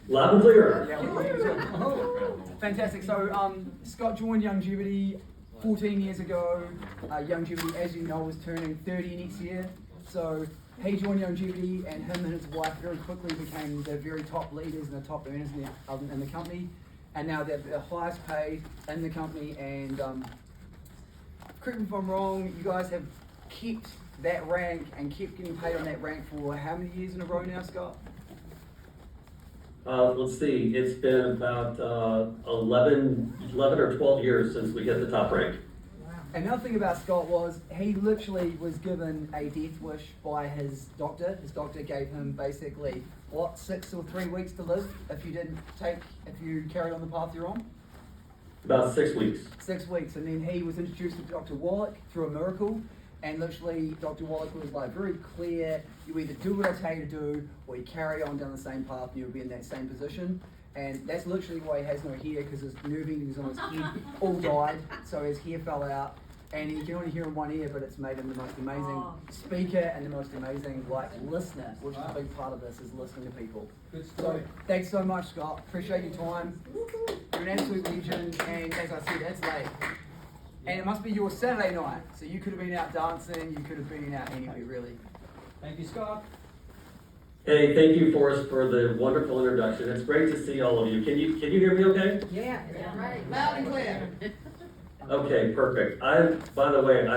Loud and clear. Fantastic. So, Scott joined Youngevity 14 years ago. Youngevity, as you know, was turning 30 next year. So, he joined Youngevity, and him and his wife very quickly became the very top leaders and the top earners in the company. And now they're the highest paid in the company. And correct me if I'm wrong, you guys have kept that rank and kept getting paid on that rank for how many years in a row now, Scott? Let's see, it's been about 11 or 12 years since we hit the top rank. Another thing about Scott was he literally was given a death wish by his doctor. His doctor gave him basically, 6 or 3 weeks to live if you carried on the path you're on? About 6 weeks. 6 weeks, and then he was introduced to Dr. Wallach through a miracle, and literally Dr. Wallach was like very clear, you either do what I tell you to do, or you carry on down the same path and you'll be in that same position. And that's literally why he has no hair, because his nerve endings on his head all died, so his hair fell out, and he can only hear in one ear, but it's made him the most amazing speaker and the most amazing listener, which is a big part of this, is listening to people. Good story. So thanks so much, Scott. Appreciate your time. You're an absolute legend, and as I said, it's late. And it must be your Saturday night, so you could have been out dancing, you could have been out anywhere, really. Thank you, Scott. Hey, thank you, Forrest, for the wonderful introduction. It's great to see all of you. Can you hear me okay? Yeah, right. Loud and clear. Okay, perfect. By the way,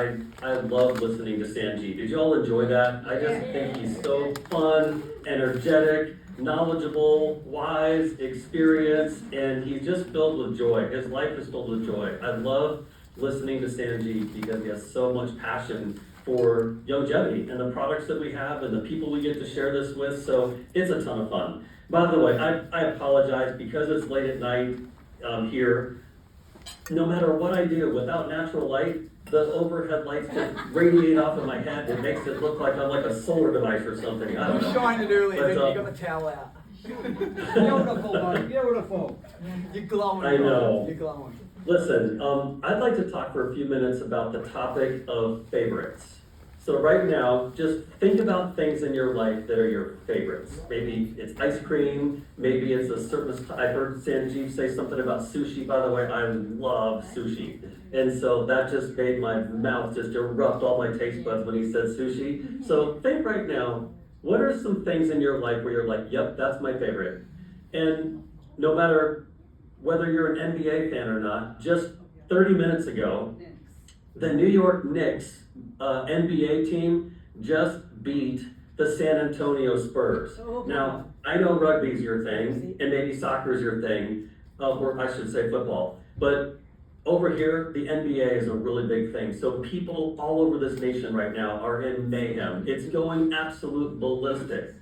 I love listening to Sanjeev. Did you all enjoy that? I just think he's so fun, energetic, knowledgeable, wise, experienced, and he's just filled with joy. His life is filled with joy. I love listening to Sanjeev because he has so much passion for Youngevity and the products that we have and the people we get to share this with, so it's a ton of fun. By the way, I apologize because it's late at night here. No matter what I do, without natural light, the overhead lights just radiate off of my head. It makes it look like I'm like a solar device or something. I don't know. You shined it earlier, But, didn't you? You got the towel out. Beautiful, buddy. Beautiful. You're glowing. I know. You're glowing. Listen, I'd like to talk for a few minutes about the topic of favorites. So right now, just think about things in your life that are your favorites. Maybe it's ice cream, maybe it's a certain, I heard Sanjeev say something about sushi. By the way, I love sushi. And so that just made my mouth just erupt all my taste buds when he said sushi. So think right now, what are some things in your life where you're like, yep, that's my favorite? And no matter whether you're an NBA fan or not, just 30 minutes ago, the New York Knicks NBA team just beat the San Antonio Spurs. Now, I know rugby's your thing, and maybe soccer's your thing, or I should say football, but over here, the NBA is a really big thing. So people all over this nation right now are in mayhem. It's going absolute ballistic.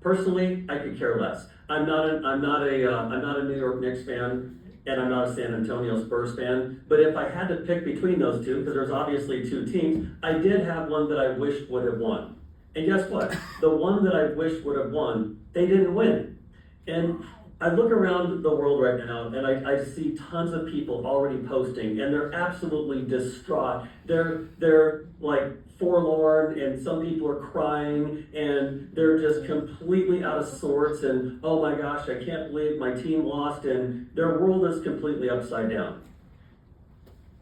Personally, I could care less. I'm not a New York Knicks fan, and I'm not a San Antonio Spurs fan, but if I had to pick between those two, because there's obviously two teams, I did have one that I wished would have won. And guess what? The one that I wished would have won, they didn't win. And I look around the world right now, and I see tons of people already posting, and they're absolutely distraught. They're like forlorn, and some people are crying, and they're just completely out of sorts, and oh my gosh, I can't believe my team lost, and their world is completely upside down.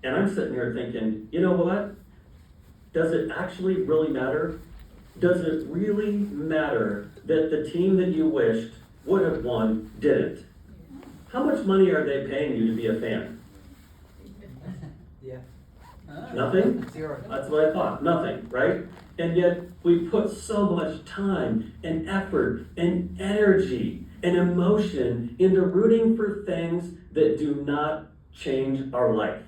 And I'm sitting here thinking, you know what? Does it actually really matter? Does it really matter that the team that you wished would have won didn't? How much money are they paying you to be a fan? Yeah. Nothing? Zero. That's what I thought. Nothing, right? And yet we put so much time and effort and energy and emotion into rooting for things that do not change our life.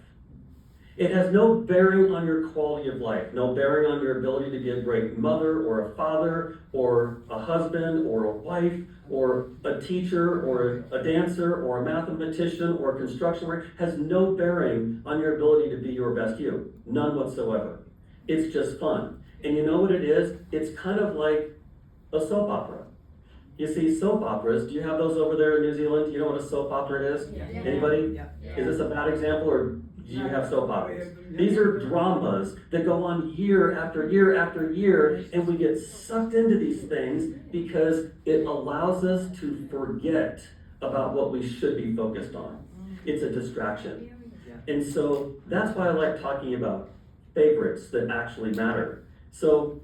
It has no bearing on your quality of life, no bearing on your ability to be a great mother or a father or a husband or a wife or a teacher or a dancer or a mathematician or a construction worker. Has no bearing on your ability to be your best you. None whatsoever. It's just fun. And you know what it is? It's kind of like a soap opera. You see soap operas, do you have those over there in New Zealand? Do you know what a soap opera is? Yeah. Anybody? Yeah. Is this a bad example, or do you have soap operas? These are dramas that go on year after year after year, and we get sucked into these things because it allows us to forget about what we should be focused on. It's a distraction. And so that's why I like talking about favorites that actually matter. So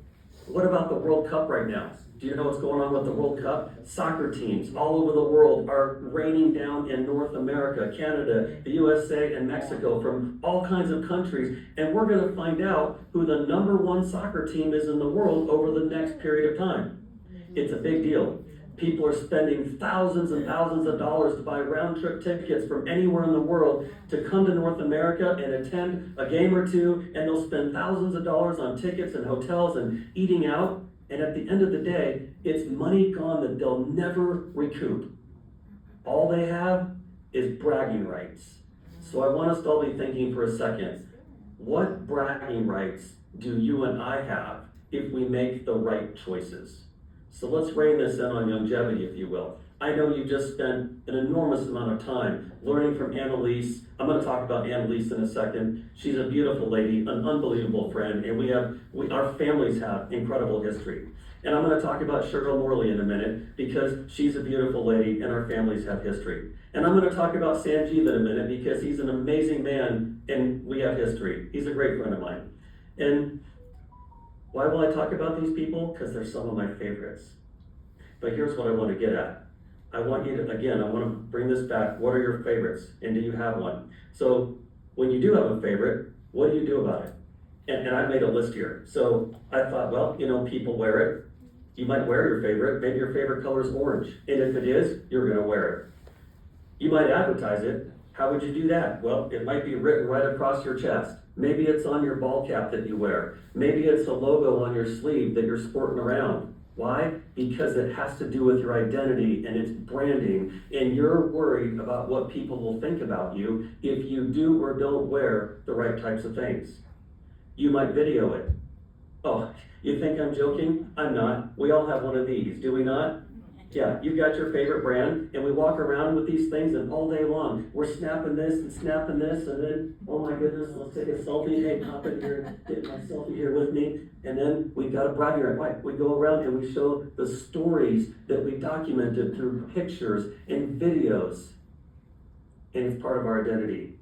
what about the World Cup right now? Do you know what's going on with the World Cup? Soccer teams all over the world are raining down in North America, Canada, the USA, and Mexico from all kinds of countries. And we're going to find out who the #1 soccer team is in the world over the next period of time. It's a big deal. People are spending thousands and thousands of dollars to buy round-trip tickets from anywhere in the world to come to North America and attend a game or two, and they'll spend thousands of dollars on tickets and hotels and eating out. And at the end of the day, it's money gone that they'll never recoup. All they have is bragging rights. So I want us to all be thinking for a second, what bragging rights do you and I have if we make the right choices? So let's rein this in on longevity, if you will. I know you just spent an enormous amount of time learning from Annalise. I'm going to talk about Annalise in a second. She's a beautiful lady, an unbelievable friend, and our families have incredible history. And I'm going to talk about Cheryl Morley in a minute because she's a beautiful lady and our families have history. And I'm going to talk about Sanjeev in a minute because he's an amazing man and we have history. He's a great friend of mine. And why will I talk about these people? Because they're some of my favorites. But here's what I want to get at. I want to bring this back. What are your favorites? And do you have one? So when you do have a favorite, what do you do about it? And I made a list here. So I thought, well, people wear it. You might wear your favorite. Maybe your favorite color is orange. And if it is, you're going to wear it. You might advertise it. How would you do that? Well, it might be written right across your chest. Maybe it's on your ball cap that you wear. Maybe it's a logo on your sleeve that you're sporting around. Why? Because it has to do with your identity and its branding, and you're worried about what people will think about you if you do or don't wear the right types of things. You might video it. Oh, you think I'm joking? I'm not. We all have one of these, do we not? Yeah, you've got your favorite brand, and we walk around with these things, and all day long, we're snapping this, and then, oh my goodness, let's take a selfie. Hey, pop it here, get my selfie here with me. And then we've got a brag here. Right? We go around and we show the stories that we documented through pictures and videos. And it's part of our identity.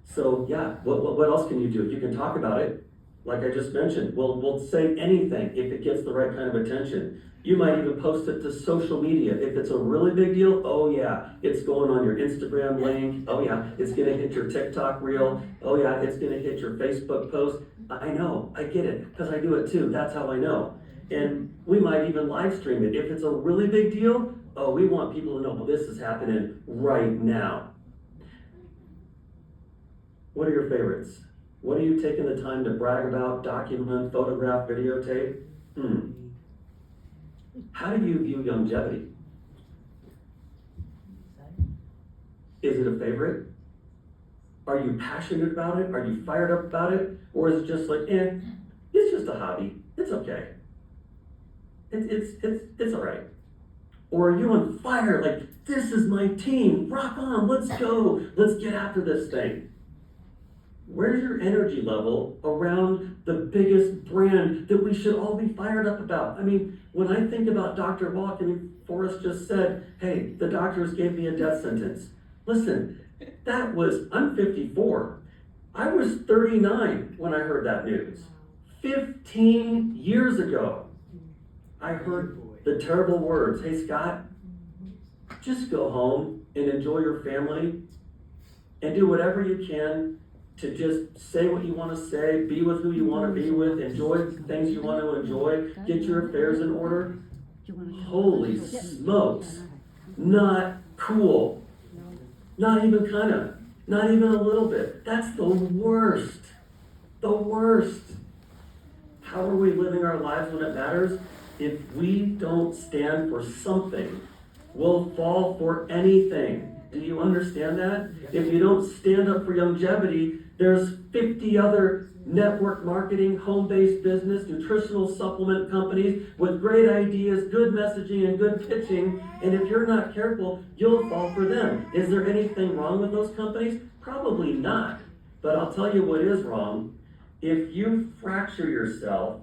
So yeah, what else can you do? You can talk about it, like I just mentioned. We'll say anything if it gets the right kind of attention. You might even post it to social media. If it's a really big deal, oh yeah, it's going on your Instagram link. Oh yeah, it's gonna hit your TikTok reel. Oh yeah, it's gonna hit your Facebook post. I know, I get it, because I do it too. That's how I know. And we might even live stream it. If it's a really big deal, oh, we want people to know this is happening right now. What are your favorites? What are you taking the time to brag about, document, photograph, videotape? How do you view longevity? Is it a favorite? Are you passionate about it? Are you fired up about it? Or is it just like, it's just a hobby. It's okay. It's all right. Or are you on fire? Like, this is my team. Rock on. Let's go. Let's get after this thing. Where's your energy level around the biggest brand that we should all be fired up about? I mean, when I think about Dr. Walk, and Forrest just said, hey, the doctors gave me a death sentence. Listen, I'm 54. I was 39 when I heard that news. 15 years ago, I heard the terrible words, hey Scott, just go home and enjoy your family and do whatever you can to just say what you want to say, be with who you want to be with, enjoy the things you want to enjoy, get your affairs in order. Holy smokes, not cool. Not even kind of, not even a little bit. That's the worst. The worst. How are we living our lives when it matters? If we don't stand for something, we'll fall for anything. Do you understand that? If you don't stand up for longevity, there's 50 other network marketing, home-based business, nutritional supplement companies with great ideas, good messaging, and good pitching. And if you're not careful, you'll fall for them. Is there anything wrong with those companies? Probably not. But I'll tell you what is wrong. If you fracture yourself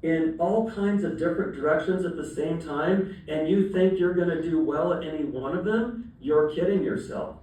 in all kinds of different directions at the same time, and you think you're going to do well at any one of them, you're kidding yourself.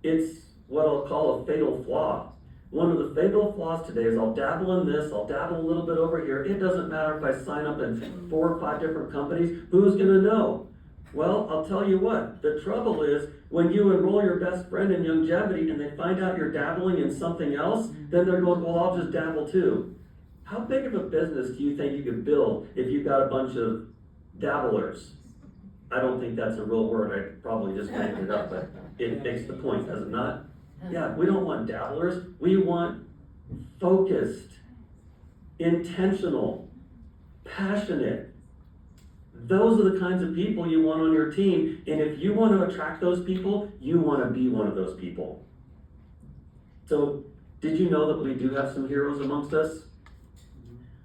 It's what I'll call a fatal flaw. One of the fatal flaws today is I'll dabble in this, I'll dabble a little bit over here. It doesn't matter if I sign up in 4 or 5 different companies. Who's going to know? Well, I'll tell you what, the trouble is when you enroll your best friend in longevity and they find out you're dabbling in something else, then they're going, well, I'll just dabble too. How big of a business do you think you could build if you've got a bunch of dabblers? I don't think that's a real word. I probably just made it up, but it makes the point, does it not? Yeah, we don't want dabblers. We want focused, intentional, passionate. Those are the kinds of people you want on your team. And if you want to attract those people, you want to be one of those people. So, did you know that we do have some heroes amongst us?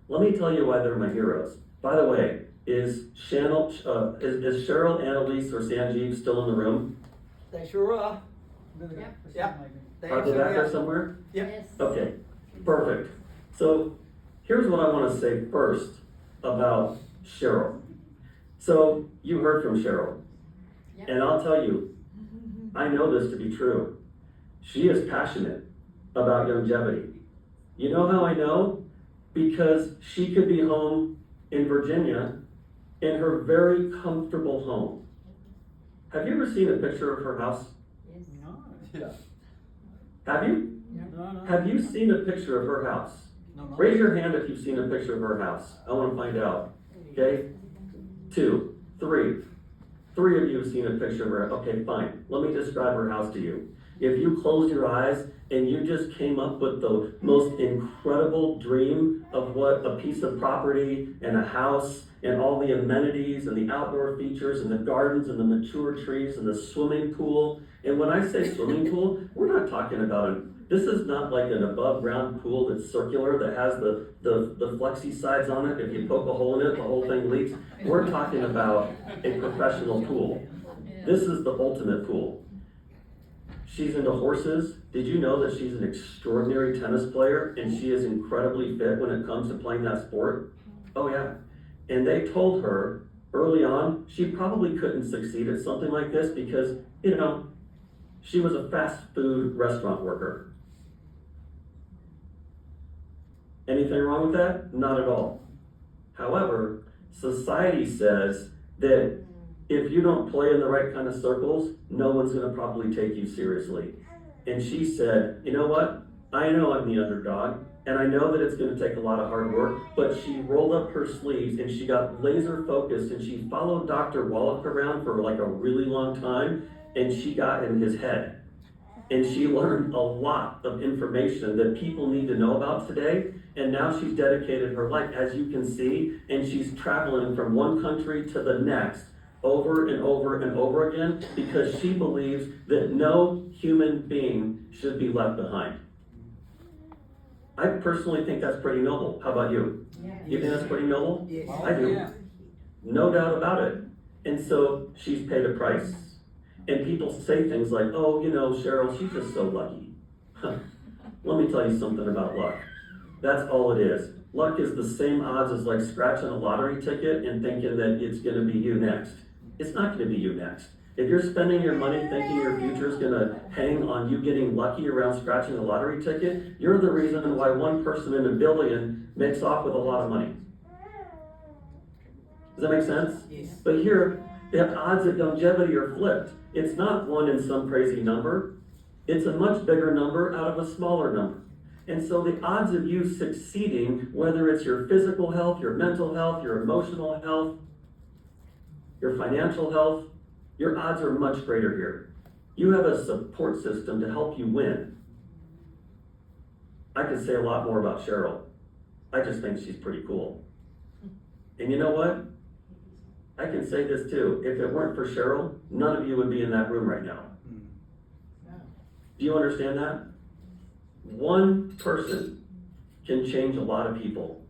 Let me tell you why they're my heroes. By the way, is Cheryl, Annalise, or Sanjeev still in the room? They sure are. Yeah. Are they back there somewhere? Yes. Okay, perfect. So here's what I want to say first about Cheryl. So you heard from Cheryl, and I'll tell you, I know this to be true. She is passionate about longevity. You know how I know? Because she could be home in Virginia in her very comfortable home. Have you ever seen a picture of her house? No. Yeah. Have you? No. Have you seen a picture of her house? No. Raise your hand if you've seen a picture of her house. I want to find out. Okay? 2, 3. 3 of you have seen a picture of her. Okay, fine. Let me describe her house to you. If you closed your eyes and you just came up with the most incredible dream of what a piece of property and a house and all the amenities and the outdoor features and the gardens and the mature trees and the swimming pool. And when I say swimming pool, we're not talking about this is not like an above ground pool that's circular that has the flexi sides on it. If you poke a hole in it, the whole thing leaks. We're talking about a professional pool. This is the ultimate pool. She's into horses. Did you know that she's an extraordinary tennis player and she is incredibly fit when it comes to playing that sport? Oh yeah. And they told her early on she probably couldn't succeed at something like this because, she was a fast food restaurant worker. Anything wrong with that? Not at all. However, society says that if you don't play in the right kind of circles, no one's going to probably take you seriously. And she said, you know what? I know I'm the underdog, and I know that it's going to take a lot of hard work, but she rolled up her sleeves and she got laser focused and she followed Dr. Wallach around for like a really long time, and she got in his head. And she learned a lot of information that people need to know about today. And now she's dedicated her life, as you can see, and she's traveling from one country to the next over and over and over again because she believes that no human being should be left behind. I personally think that's pretty noble. How about you? You think that's pretty noble? Yes. I do. Yeah. No doubt about it. And so she's paid a price. And people say things like, oh, Cheryl, she's just so lucky. Let me tell you something about luck. That's all it is. Luck is the same odds as like scratching a lottery ticket and thinking that it's going to be you next. It's not going to be you next. If you're spending your money thinking your future is going to hang on you getting lucky around scratching a lottery ticket, you're the reason why one person in a billion makes off with a lot of money. Does that make sense? Yes. But here, the odds of longevity are flipped. It's not 1 in some crazy number. It's a much bigger number out of a smaller number. And so the odds of you succeeding, whether it's your physical health, your mental health, your emotional health, your financial health, your odds are much greater here. You have a support system to help you win. I could say a lot more about Cheryl. I just think she's pretty cool. And you know what? I can say this too. If it weren't for Cheryl, none of you would be in that room right now. Do you understand that? One person can change a lot of people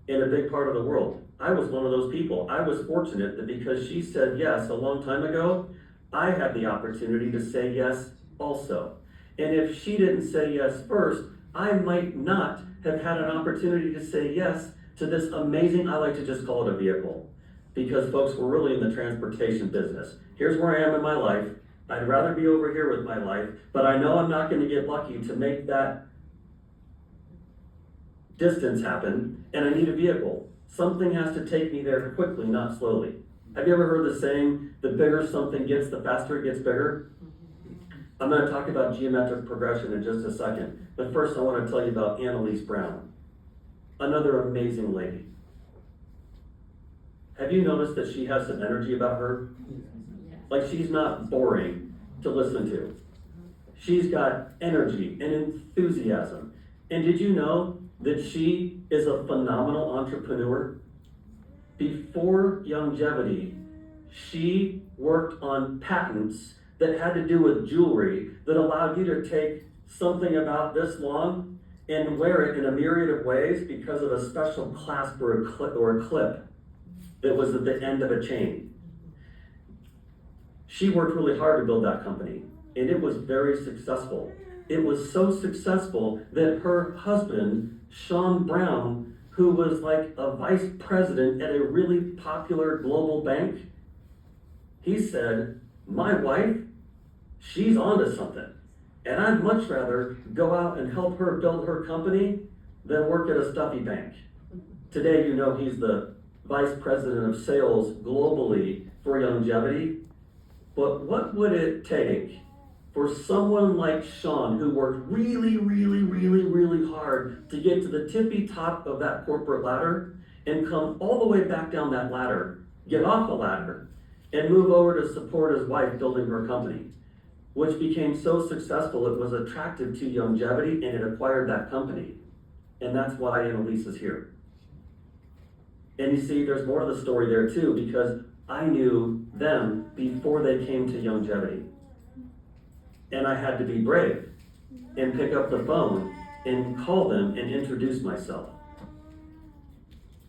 in a big part of the world. I was one of those people. I was fortunate that because she said yes a long time ago, I had the opportunity to say yes also. And if she didn't say yes first, I might not have had an opportunity to say yes to this amazing, I like to just call it a vehicle. Because folks, we're really in the transportation business. Here's where I am in my life. I'd rather be over here with my life, but I know I'm not gonna get lucky to make that distance happen, and I need a vehicle. Something has to take me there quickly, not slowly. Have you ever heard the saying, the bigger something gets, the faster it gets bigger? I'm gonna talk about geometric progression in just a second, but first I wanna tell you about Annalise Brown. Another amazing lady. Have you noticed that she has some energy about her? Like she's not boring to listen to. She's got energy and enthusiasm. And did you know that she is a phenomenal entrepreneur? Before longevity, she worked on patents that had to do with jewelry that allowed you to take something about this long and wear it in a myriad of ways because of a special clasp or a clip that was at the end of a chain. She worked really hard to build that company, and it was very successful. It was so successful that her husband, Sean Brown, who was like a vice president at a really popular global bank, he said, my wife, she's onto something. And I'd much rather go out and help her build her company than work at a stuffy bank. Today, you know, he's the vice president of sales globally for longevity. But what would it take for someone like Sean, who worked really, really, really, really hard to get to the tippy top of that corporate ladder and come all the way back down that ladder, get off the ladder, and move over to support his wife building her company, which became so successful it was attractive to longevity and it acquired that company. And that's why Annalise is here. And you see, there's more to the story there too, because I knew them before they came to longevity. And I had to be brave and pick up the phone and call them and introduce myself.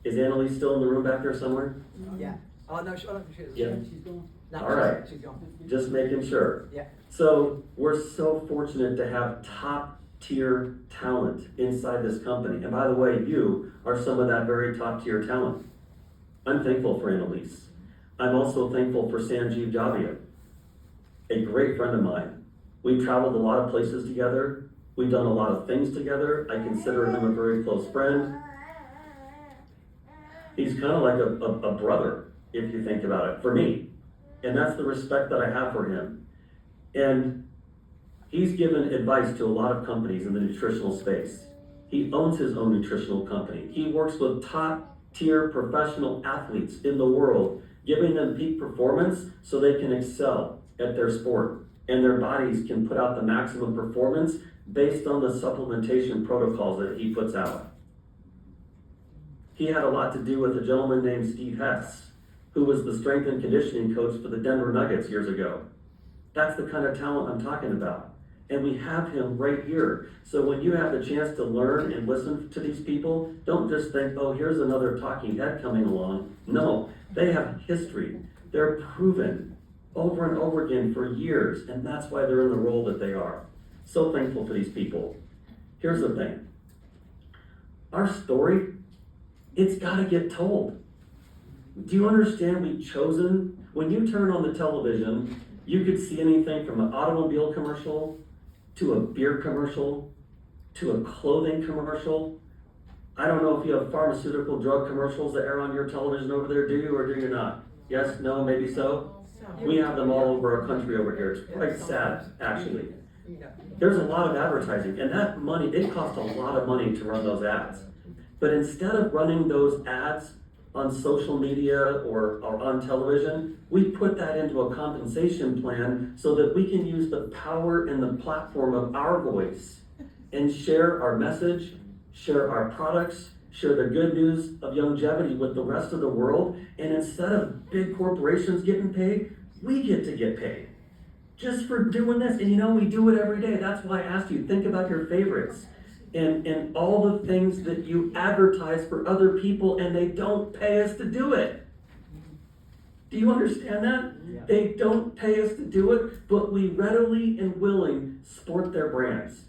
Is Annalise still in the room back there somewhere? Yeah. Oh, no, she is. Yeah. She's gone. No, All right. She's gone. Just making sure. Yeah. So we're so fortunate to have top tier talent inside this company. And by the way, you are some of that very top tier talent. I'm thankful for Annalise. I'm also thankful for Sanjeev Javia, a great friend of mine. We've traveled a lot of places together. We've done a lot of things together. I consider him a very close friend. He's kind of like a brother, if you think about it, for me. And that's the respect that I have for him. And he's given advice to a lot of companies in the nutritional space. He owns his own nutritional company. He works with top tier professional athletes in the world, giving them peak performance so they can excel at their sport and their bodies can put out the maximum performance based on the supplementation protocols that he puts out. He had a lot to do with a gentleman named Steve Hess, who was the strength and conditioning coach for the Denver Nuggets years ago. That's the kind of talent I'm talking about. And we have him right here. So when you have the chance to learn and listen to these people, don't just think, oh, here's another talking head coming along. No, they have history. They're proven over and over again for years, and that's why they're in the role that they are. So thankful for these people. Here's the thing. Our story, it's got to get told. Do you understand we've chosen, when you turn on the television, you could see anything from an automobile commercial to a beer commercial to a clothing commercial. I don't know if you have pharmaceutical drug commercials that air on your television over there, do you or do you not? Yes, no, maybe so? We have them all over our country over here. It's quite sad, actually. There's a lot of advertising, and that money, it costs a lot of money to run those ads. But instead of running those ads on social media or on television, we put that into a compensation plan so that we can use the power and the platform of our voice and share our message, share our products, share the good news of longevity with the rest of the world. And instead of big corporations getting paid, we get to get paid just for doing this. And you know, we do it every day. That's why I asked you, think about your favorites and all the things that you advertise for other people, and they don't pay us to do it. Do you understand that? Yeah. They don't pay us to do it, but we readily and willing sport their brands.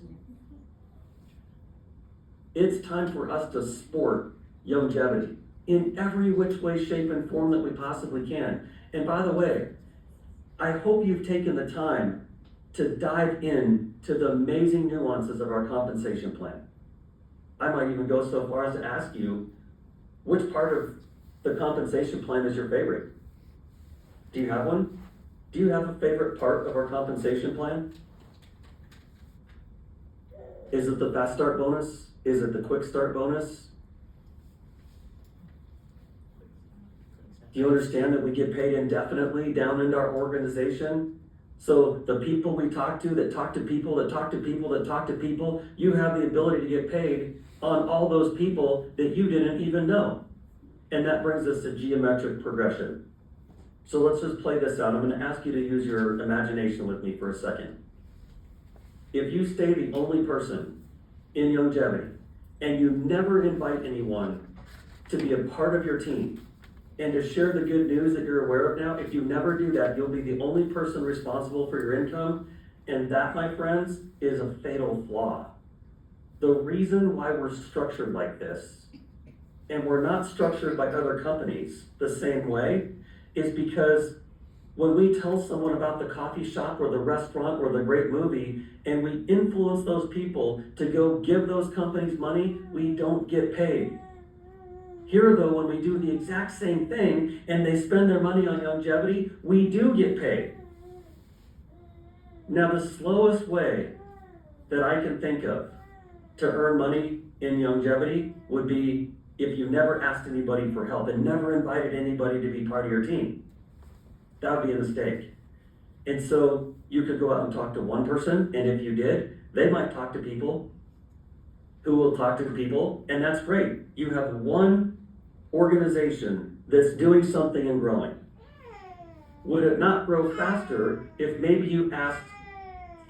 It's time for us to sport longevity in every which way, shape, and form that we possibly can. And by the way, I hope you've taken the time to dive in to the amazing nuances of our compensation plan. I might even go so far as to ask you, which part of the compensation plan is your favorite? Do you have one? Do you have a favorite part of our compensation plan? Is it the fast start bonus? Is it the quick start bonus? Do you understand that we get paid indefinitely down into our organization? So the people we talk to, that talk to people, that talk to people, that talk to people, you have the ability to get paid on all those people that you didn't even know. And that brings us to geometric progression. So let's just play this out. I'm going to ask you to use your imagination with me for a second. If you stay the only person in longevity and you never invite anyone to be a part of your team and to share the good news that you're aware of now, if you never do that, you'll be the only person responsible for your income. And that, my friends, is a fatal flaw. The reason why we're structured like this, and we're not structured by other companies the same way, is because when we tell someone about the coffee shop or the restaurant or the great movie, and we influence those people to go give those companies money, we don't get paid. Here, though, when we do the exact same thing and they spend their money on longevity, we do get paid. Now, the slowest way that I can think of to earn money in longevity would be if you never asked anybody for help and never invited anybody to be part of your team. That would be a mistake. And so you could go out and talk to one person, and if you did, they might talk to people who will talk to people, and that's great. You have one organization that's doing something and growing. Would it not grow faster if maybe you asked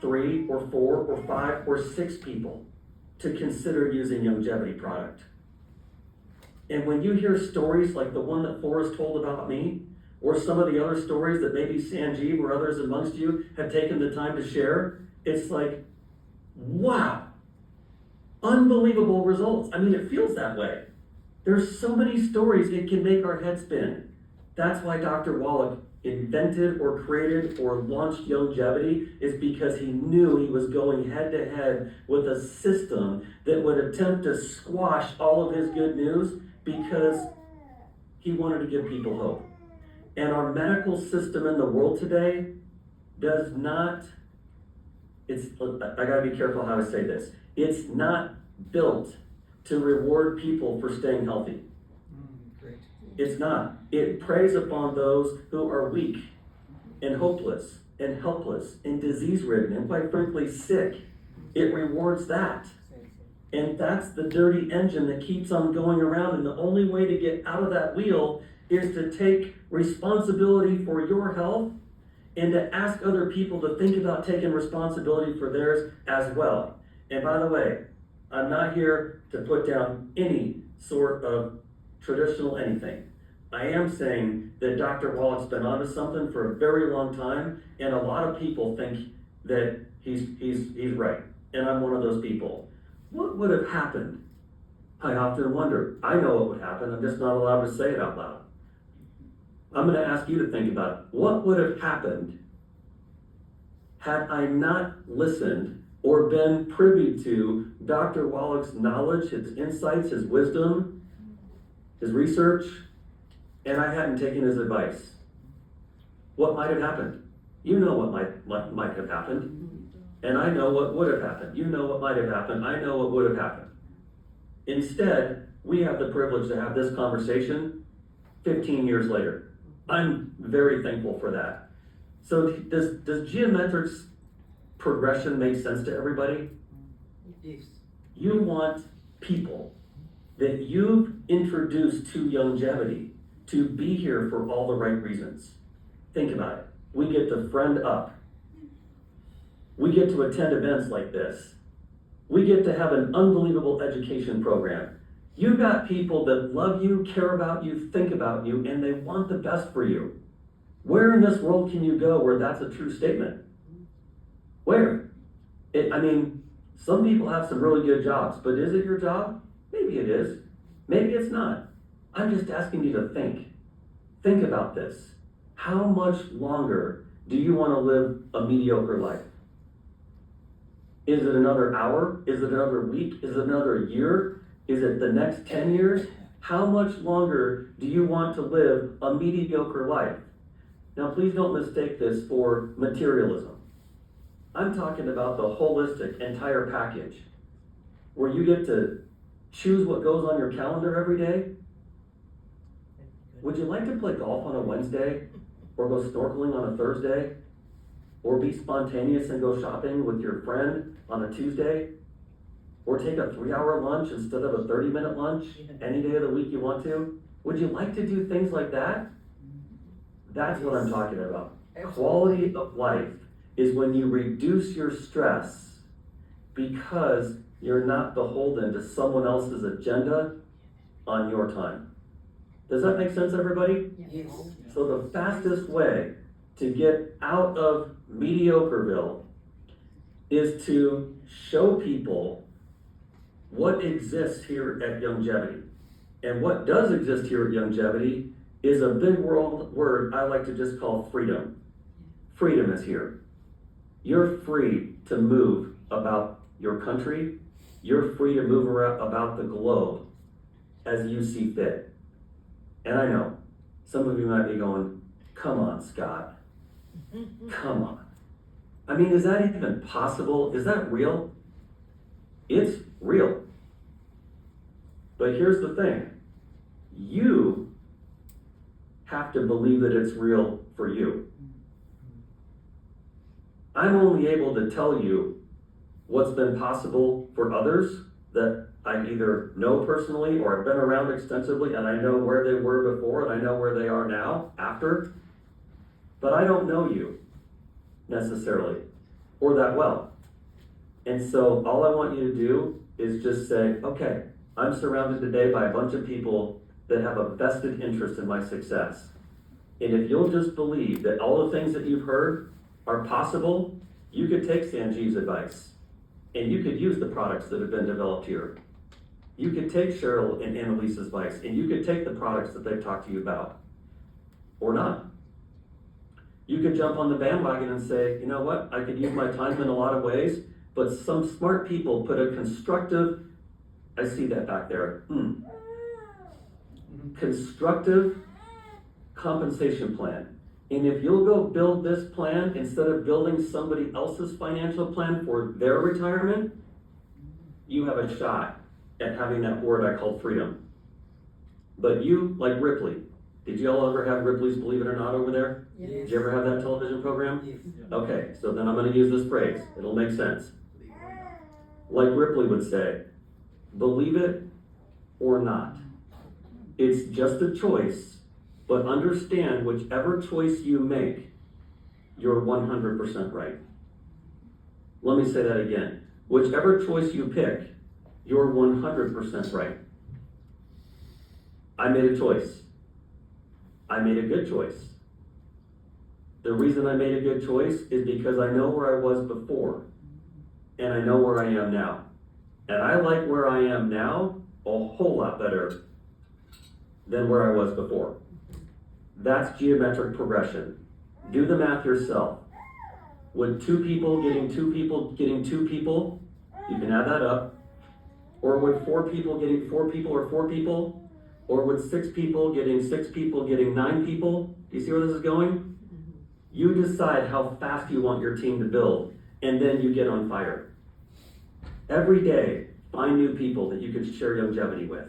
3 or 4 or 5 or 6 people to consider using longevity product? And when you hear stories like the one that Forrest told about me, or some of the other stories that maybe Sanjeev or others amongst you have taken the time to share, it's like, wow, unbelievable results. I mean, it feels that way. There's so many stories, it can make our head spin. That's why Dr. Wallach invented or created or launched longevity, is because he knew he was going head to head with a system that would attempt to squash all of his good news, because he wanted to give people hope. And our medical system in the world today does not, I gotta be careful how I say this. It's not built to reward people for staying healthy. Great. It's not. It preys upon those who are weak and hopeless and helpless and disease-ridden and quite frankly sick. It rewards that. And that's the dirty engine that keeps on going around. And the only way to get out of that wheel is to take responsibility for your health and to ask other people to think about taking responsibility for theirs as well. And by the way, I'm not here to put down any sort of traditional anything. I am saying that Dr. Wallach's been onto something for a very long time, and a lot of people think that he's right. And I'm one of those people. What would have happened? I often wonder. I know what would happen, I'm just not allowed to say it out loud. I'm going to ask you to think about it. What would have happened had I not listened or been privy to Dr. Wallach's knowledge, his insights, his wisdom, his research, and I hadn't taken his advice? What might have happened? You know what might have happened. And I know what would have happened. You know what might have happened. I know what would have happened. Instead, we have the privilege to have this conversation 15 years later. I'm very thankful for that. So does geometric progression make sense to everybody? Yes. You want people that you've introduced to longevity to be here for all the right reasons. Think about it. We get to friend up. We get to attend events like this. We get to have an unbelievable education program. You got people that love you, care about you, think about you, and they want the best for you. Where in this world can you go where that's a true statement? Where? Some people have some really good jobs, but is it your job? Maybe it is. Maybe it's not. I'm just asking you to think. Think about this. How much longer do you want to live a mediocre life? Is it another hour? Is it another week? Is it another year? Is it the next 10 years? How much longer do you want to live a mediocre life? Now, please don't mistake this for materialism. I'm talking about the holistic, entire package, where you get to choose what goes on your calendar every day. Would you like to play golf on a Wednesday, or go snorkeling on a Thursday, or be spontaneous and go shopping with your friend on a Tuesday, or take a 3-hour lunch instead of a 30-minute lunch any day of the week you want to? Would you like to do things like that? That's what I'm talking about. Quality of life is when you reduce your stress because you're not beholden to someone else's agenda on your time. Does that make sense, everybody? Yes. So the fastest way to get out of Mediocreville is to show people what exists here at Youngevity. And what does exist here at Youngevity is a big word I like to just call freedom. Freedom is here. You're free to move about your country. You're free to move around about the globe as you see fit. And I know some of you might be going, come on, Scott. Come on. I mean, is that even possible? Is that real? It's real. But here's the thing. You have to believe that it's real for you. I'm only able to tell you what's been possible for others that I either know personally or have been around extensively, and I know where they were before and I know where they are now after. But I don't know you necessarily or that well. And so all I want you to do is just say, okay, I'm surrounded today by a bunch of people that have a vested interest in my success. And if you'll just believe that all the things that you've heard are possible, you could take Sanjeev's advice and you could use the products that have been developed here. You could take Cheryl and Annalise's advice and you could take the products that they've talked to you about, or not. You could jump on the bandwagon and say, you know what, I could use my time in a lot of ways, but some smart people put a constructive, I see that back there, constructive compensation plan. And if you'll go build this plan instead of building somebody else's financial plan for their retirement, you have a shot at having that word I call freedom. But you, like Ripley, did you all ever have Ripley's Believe It or Not over there? Yes. Did you ever have that television program? Yes. Okay, so then I'm going to use this phrase. It'll make sense. Like Ripley would say, believe it or not. It's just a choice, but understand whichever choice you make, you're 100% right. Let me say that again. Whichever choice you pick, you're 100% right. I made a choice. I made a good choice. The reason I made a good choice is because I know where I was before, and I know where I am now. And I like where I am now a whole lot better than where I was before. That's geometric progression. Do the math yourself. Would 2 people getting 2 people getting 2 people, you can add that up, or would 4 people getting 4 people or 4 people, or would 6 people getting 6 people getting 9 people? Do you see where this is going? You decide how fast you want your team to build, and then you get on fire. Every day, find new people that you can share longevity with.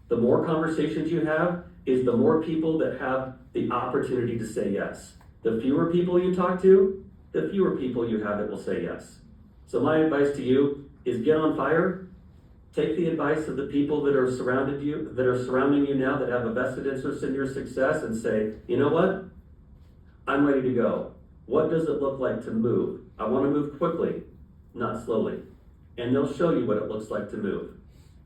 The more conversations you have is the more people that have the opportunity to say yes. The fewer people you talk to, the fewer people you have that will say yes. So my advice to you is get on fire. Take the advice of the people that are surrounding you now that have a vested interest in your success and say, you know what? I'm ready to go. What does it look like to move? I want to move quickly, not slowly. And they'll show you what it looks like to move.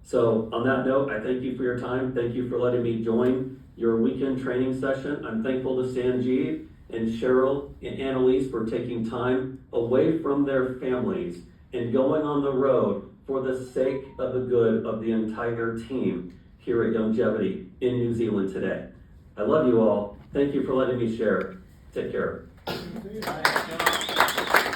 So on that note, I thank you for your time. Thank you for letting me join your weekend training session. I'm thankful to Sanjeev and Cheryl and Annalise for taking time away from their families and going on the road for the sake of the good of the entire team here at Longevity in New Zealand today. I love you all. Thank you for letting me share. Take care.